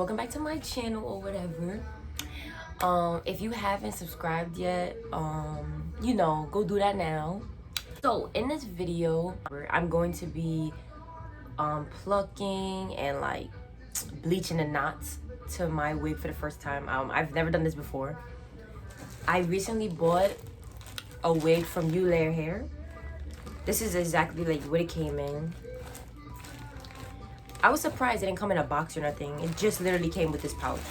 welcome back to my channel or whatever. If you haven't subscribed yet, you know, go do that now. So in this video, I'm going to be plucking and like bleaching the knots to my wig for the first time. I've never done this before. I recently bought a wig from Eullair hair. This is exactly like what it came in. I was surprised it didn't come in a box or nothing. It just literally came with this pouch.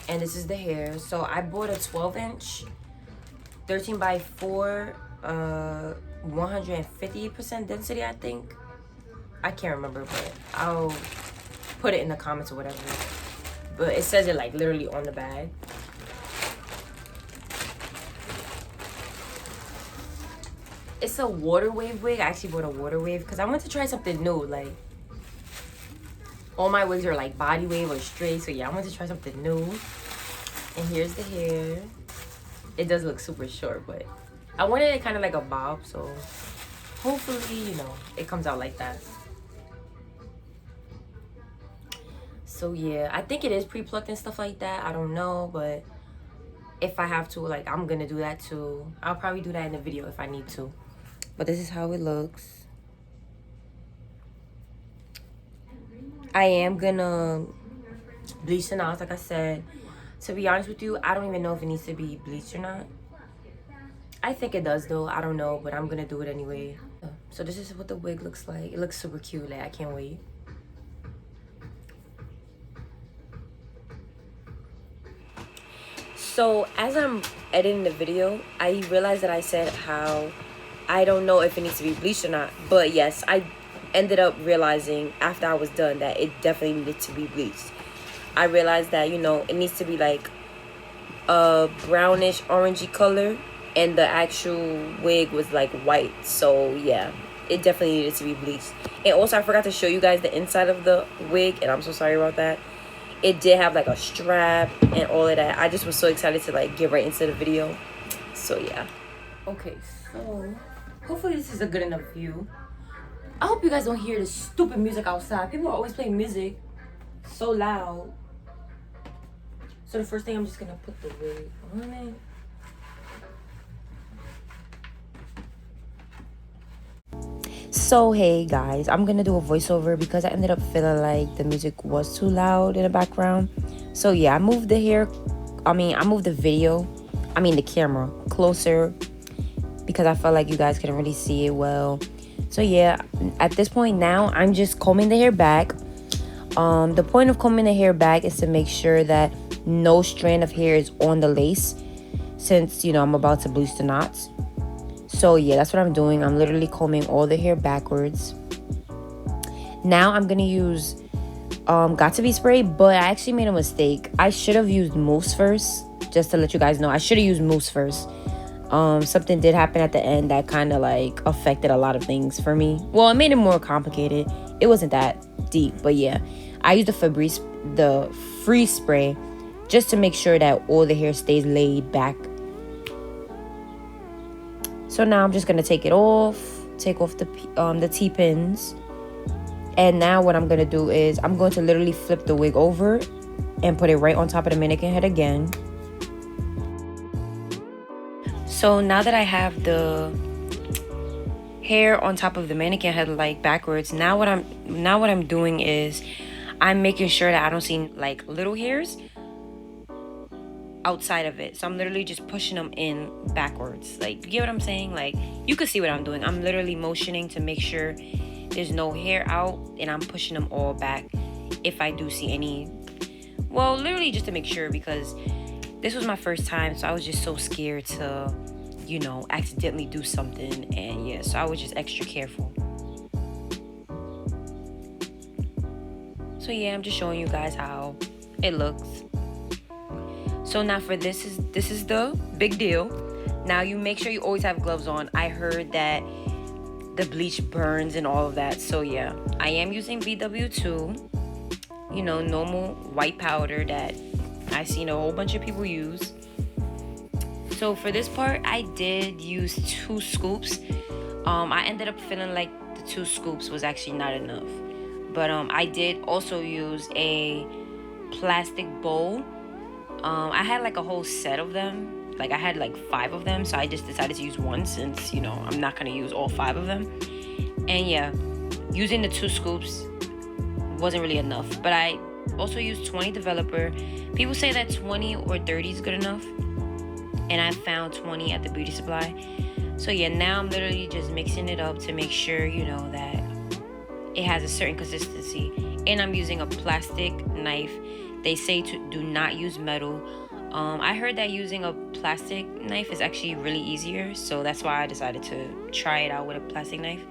And this is the hair. So I bought a 12-inch, 13 by 4, 150% density, I think. I can't remember, but I'll put it in the comments or whatever. But it says it like literally on the bag. It's a water wave wig. I actually bought a water wave because I wanted to try something new. Like, all my wigs are like body wave or straight, so yeah, I wanted to try something new. And here's the hair. It does look super short, but I wanted it kind of like a bob, so hopefully, you know, it comes out like that. So yeah, I think it is pre-plucked and stuff like that. I don't know, but if I have to, like, I'm gonna do that too. I'll probably do that in the video if I need to. But this is how it looks. I am gonna bleach the knots, like I said. To be honest with you, I don't even know if it needs to be bleached or not. I think it does though, I don't know, but I'm gonna do it anyway. So this is what the wig looks like. It looks super cute, like I can't wait. So as I'm editing the video, I realized that I said how I don't know if it needs to be bleached or not. But yes, I ended up realizing after I was done that it definitely needed to be bleached. I realized that, you know, it needs to be like a brownish orangey color, and the actual wig was like white. So yeah, it definitely needed to be bleached. And also I forgot to show you guys the inside of the wig, and I'm so sorry about that. It did have like a strap and all of that. I just was so excited to like get right into the video. So yeah. Okay, so hopefully this is a good enough view. I hope you guys don't hear the stupid music outside. People are always playing music so loud. So the first thing, I'm just gonna put the wig on it. So hey guys, I'm gonna do a voiceover because I ended up feeling like the music was too loud in the background. So yeah, I moved the camera closer because I felt like you guys couldn't really see it well. So yeah, at this point now, I'm just combing the hair back. The point of combing the hair back is to make sure that no strand of hair is on the lace, since, you know, I'm about to bleach the knots. So yeah, that's what I'm doing. I'm literally combing all the hair backwards. Now I'm gonna use Got2B Spray, but I actually made a mistake. I should have used Mousse first, just to let you guys know. I should have used Mousse first. Something did happen at the end that kind of like affected a lot of things for me. Well, it made it more complicated. It wasn't that deep, but yeah, I used the free spray just to make sure that all the hair stays laid back. So now I'm just gonna take off the T-pins, and now what I'm gonna do is I'm going to literally flip the wig over and put it right on top of the mannequin head again. So now that I have the hair on top of the mannequin head like backwards, now what I'm doing is I'm making sure that I don't see like little hairs outside of it. So I'm literally just pushing them in backwards. Like, you get what I'm saying? Like, you can see what I'm doing. I'm literally motioning to make sure there's no hair out, and I'm pushing them all back if I do see any. Well, literally just to make sure, because this was my first time, so I was just so scared to, you know, accidentally do something. And yeah, so I was just extra careful. So yeah, I'm just showing you guys how it looks. So now for this is the big deal. Now you make sure you always have gloves on. I heard that the bleach burns and all of that. So yeah, I am using BW2, you know, normal white powder that I've seen a whole bunch of people use. So for this part, I did use 2 scoops. I ended up feeling like the 2 scoops was actually not enough. But I did also use a plastic bowl. I had like a whole set of them. Like I had like 5 of them, so I just decided to use one since, you know, I'm not gonna use all 5 of them. And yeah, using the 2 scoops wasn't really enough, but I also used 20 developer. People say that 20 or 30 is good enough, and I found 20 at the beauty supply. So yeah, now I'm literally just mixing it up to make sure, you know, that it has a certain consistency. And I'm using a plastic knife. They say to do not use metal. I heard that using a plastic knife is actually really easier, so that's why I decided to try it out with a plastic knife.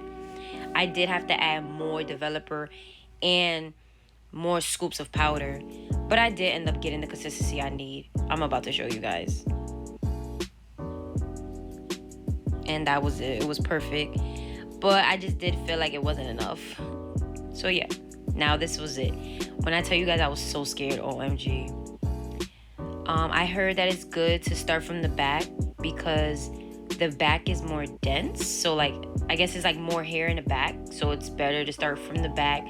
I did have to add more developer and more scoops of powder, but I did end up getting the consistency I need. I'm about to show you guys. And that was it. It was perfect, but I just did feel like it wasn't enough. So yeah, now this was it. When I tell you guys I was so scared, OMG. I heard that it's good to start from the back because the back is more dense. So like, I guess it's like more hair in the back, so it's better to start from the back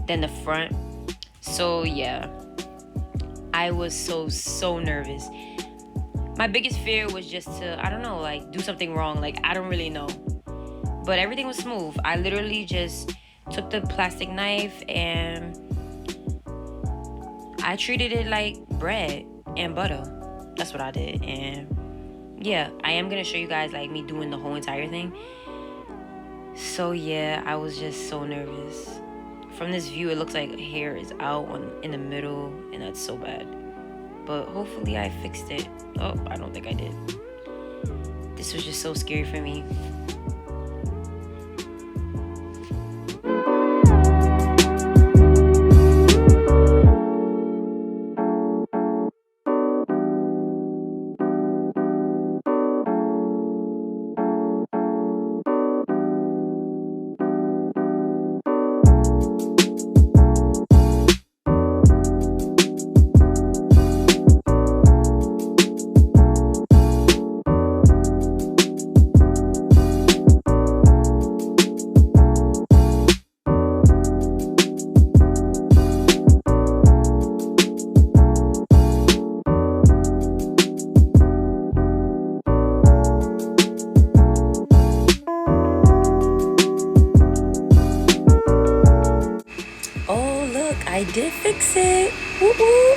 than the front. So yeah, I was so nervous. My biggest fear was just to, I don't know, like do something wrong. Like, I don't really know, but everything was smooth. I literally just took the plastic knife and I treated it like bread and butter. That's what I did. And yeah, I am gonna show you guys like me doing the whole entire thing. So yeah, I was just so nervous. From this view, it looks like hair is out in the middle, and that's so bad. But hopefully I fixed it. Oh, I don't think I did. This was just so scary for me. I did fix it. Woo-woo.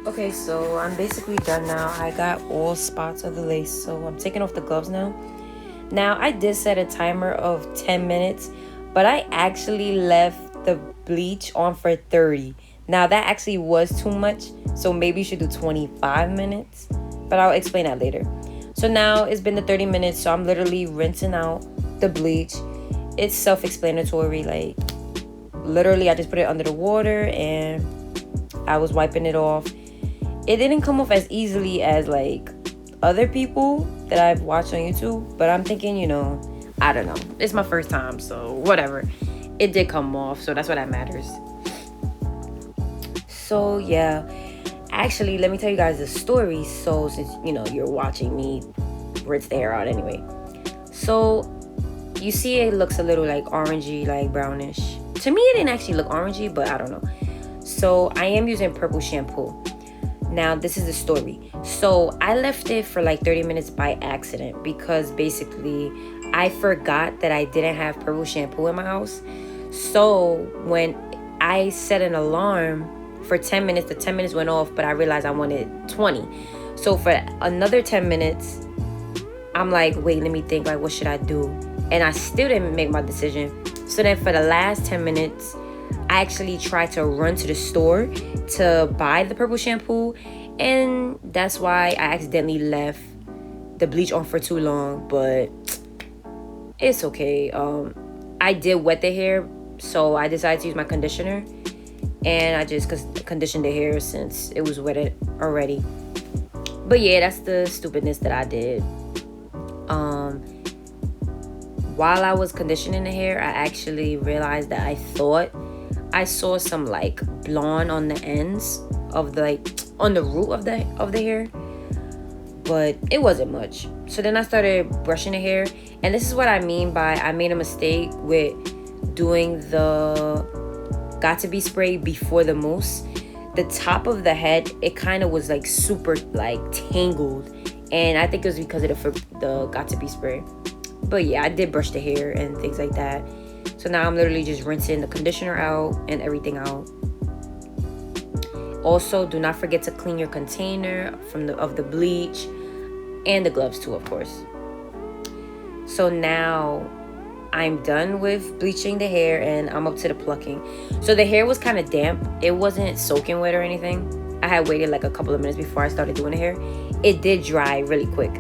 Okay, so I'm basically done now. I got all spots of the lace, so I'm taking off the gloves now. Now, I did set a timer of 10 minutes, but I actually left the bleach on for 30. Now, that actually was too much, so maybe you should do 25 minutes, but I'll explain that later. So now it's been the 30 minutes, so I'm literally rinsing out the bleach. It's self-explanatory, like literally I just put it under the water and I was wiping it off. It didn't come off as easily as like other people that I've watched on YouTube, but I'm thinking, you know, I don't know. It's my first time, so whatever. It did come off, so that's what that matters. So yeah, actually, let me tell you guys a story. So since, you know, you're watching me rinse the hair out anyway. So you see it looks a little like orangey, like brownish. To me, it didn't actually look orangey, but I don't know. So I am using purple shampoo. Now, this is the story. So I left it for like 30 minutes by accident because basically I forgot that I didn't have purple shampoo in my house. So when I set an alarm for 10 minutes, the 10 minutes went off, but I realized I wanted 20. So for another 10 minutes, I'm like, wait, let me think, like, what should I do? And I still didn't make my decision. So then for the last 10 minutes, I actually tried to run to the store to buy the purple shampoo, and that's why I accidentally left the bleach on for too long, but it's okay. I did wet the hair, so I decided to use my conditioner, and I just conditioned the hair since it was wetted already. But yeah, that's the stupidness that I did. While I was conditioning the hair, I actually realized that I thought I saw some like blonde on the ends of the, like, on the root of the hair, but it wasn't much. So then I started brushing the hair, and this is what I mean by I made a mistake with doing the Got2B Spray before the mousse. The top of the head, it kind of was like super like tangled, and I think it was because of the Got2B Spray. But yeah, I did brush the hair and things like that. So now I'm literally just rinsing the conditioner out and everything out. Also, do not forget to clean your container of the bleach, and the gloves too, of course. So now I'm done with bleaching the hair, and I'm up to the plucking. So the hair was kind of damp. It wasn't soaking wet or anything. I had waited like a couple of minutes before I started doing the hair. It did dry really quick.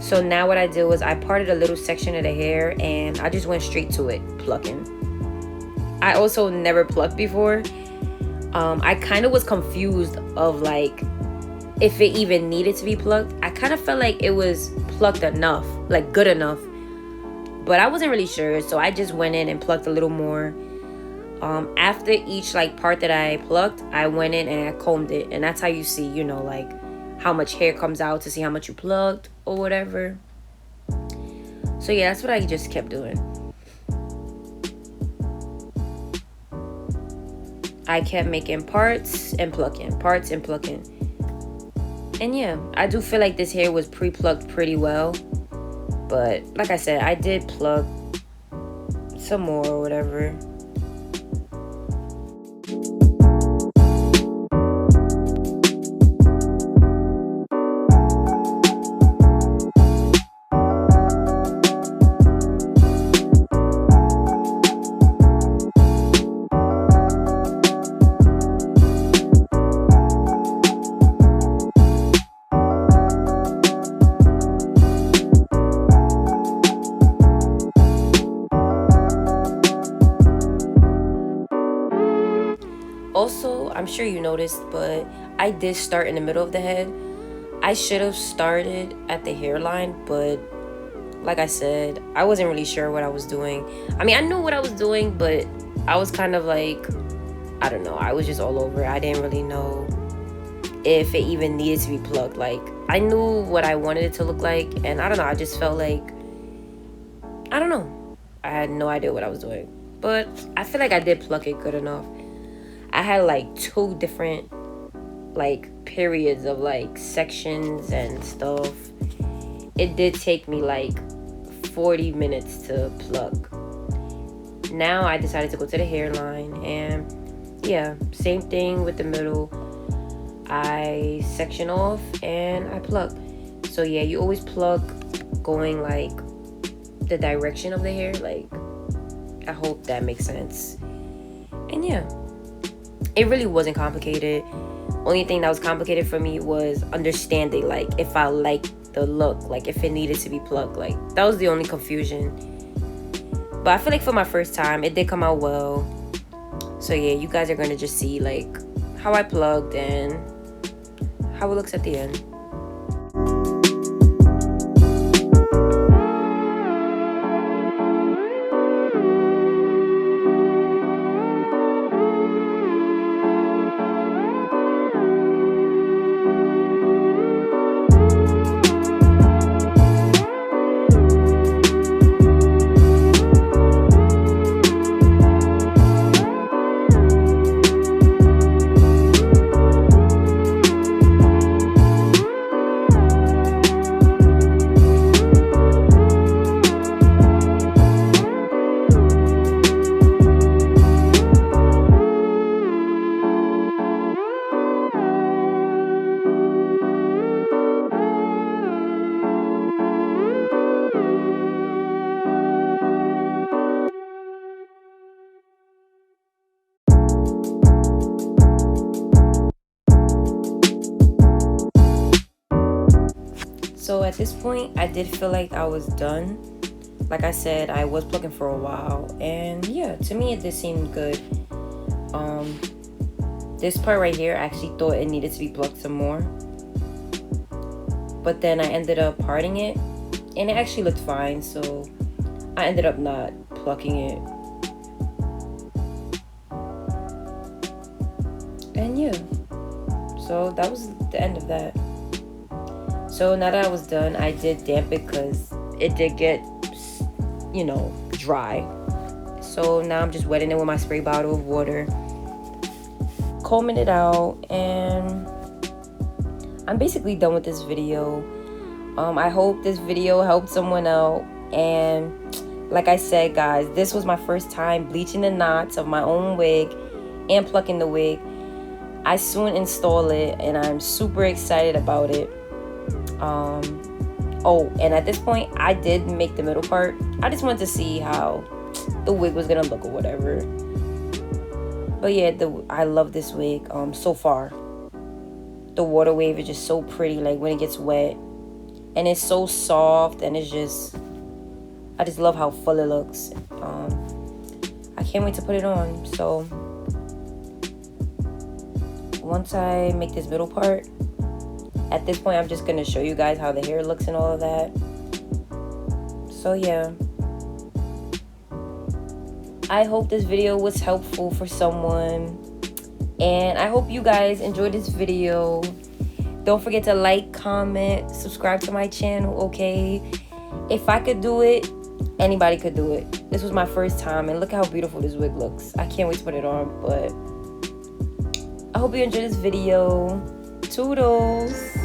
So now what I did was I parted a little section of the hair, and I just went straight to it, plucking. I also never plucked before. I kind of was confused of like if it even needed to be plucked. I kind of felt like it was plucked enough, like good enough, but I wasn't really sure. So I just went in and plucked a little more. After each like part that I plucked, I went in and I combed it, and that's how you see, you know, like how much hair comes out to see how much you plucked or whatever. So yeah, that's what I just kept doing. I kept making parts and plucking, parts and plucking. And yeah, I do feel like this hair was pre-plucked pretty well. But like I said, I did pluck some more or whatever. Also, I'm sure you noticed, but I did start in the middle of the head. I should have started at the hairline, but like I said, I wasn't really sure what I was doing. I mean, I knew what I was doing, but I was kind of like, I don't know, I was just all over it. I didn't really know if it even needed to be plucked. Like, I knew what I wanted it to look like, and I don't know, I just felt like, I don't know, I had no idea what I was doing. But I feel like I did pluck it good enough. I had like 2 different like periods of like sections and stuff. It did take me like 40 minutes to pluck. Now I decided to go to the hairline, and yeah, same thing with the middle. I section off and I pluck. So yeah, you always pluck going like the direction of the hair. Like, I hope that makes sense. And yeah, it really wasn't complicated. Only thing that was complicated for me was understanding like if I liked the look, like if it needed to be plucked. Like, that was the only confusion. But I feel like for my first time, it did come out well. So yeah, you guys are gonna just see like how I plugged and how it looks at the end. so at this point I did feel like I was done. Like I said, I was plucking for a while, and yeah, to me it did seem good. This part right here, I actually thought it needed to be plucked some more, but then I ended up parting it and it actually looked fine, so I ended up not plucking it. And yeah, so that was the end of that. So now that I was done, I did damp it because it did get, you know, dry. So now I'm just wetting it with my spray bottle of water, combing it out, and I'm basically done with this video. I hope this video helped someone out, and like I said, guys, this was my first time bleaching the knots of my own wig and plucking the wig. I soon install it and I'm super excited about it. Oh, and at this point I did make the middle part. I just wanted to see how the wig was gonna look or whatever. But yeah, I love this wig so far. The water wave is just so pretty, like when it gets wet, and it's so soft, and it's just, I just love how full it looks. I can't wait to put it on. So once I make this middle part, at this point I'm just gonna show you guys how the hair looks and all of that. So yeah, I hope this video was helpful for someone, and I hope you guys enjoyed this video. Don't forget to like, comment, subscribe to my channel, okay? If I could do it, anybody could do it. This was my first time, and look how beautiful this wig looks. I can't wait to put it on. But I hope you enjoyed this video. Toodles!